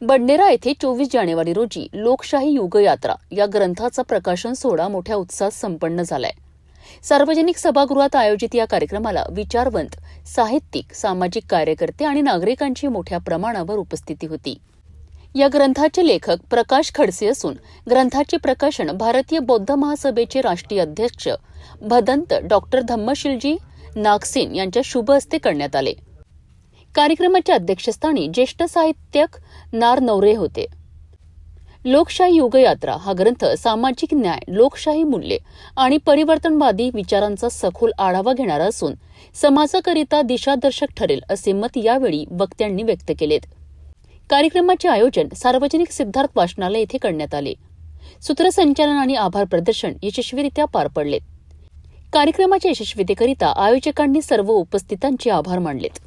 बडनेरा येथे 24 जानेवारी रोजी लोकशाही युगयात्रा या ग्रंथाचा प्रकाशन सोहळा मोठ्या उत्साहात संपन्न झालाय. सार्वजनिक सभागृहात आयोजित या कार्यक्रमाला विचारवंत, साहित्यिक, सामाजिक कार्यकर्ते आणि नागरिकांची मोठ्या प्रमाणावर उपस्थिती होती. या ग्रंथाचे लेखक प्रकाश खडसे असून ग्रंथाचे प्रकाशन भारतीय बौद्ध महासभेचे राष्ट्रीय अध्यक्ष भदंत डॉक्टर धम्मशीलजी नागसेन यांच्या शुभ हस्ते करण्यात आले. कार्यक्रमाच्या अध्यक्षस्थानी ज्येष्ठ साहित्यिक नार नवरे होते. लोकशाही युगयात्रा हा ग्रंथ सामाजिक न्याय, लोकशाही मूल्ये आणि परिवर्तनवादी विचारांचा सखोल आढावा घेणारा असून समाजाकरिता दिशादर्शक ठरेल असे मत यावेळी वक्त्यांनी व्यक्त केलेत. कार्यक्रमाचे आयोजन सार्वजनिक सिद्धार्थ वाचनालय येथे करण्यात आले. सूत्रसंचालन आणि आभार प्रदर्शन यशस्वीरित्या पार पडले. कार्यक्रमाच्या यशस्वीतेकरिता आयोजकांनी सर्व उपस्थितांचे आभार मानलेत.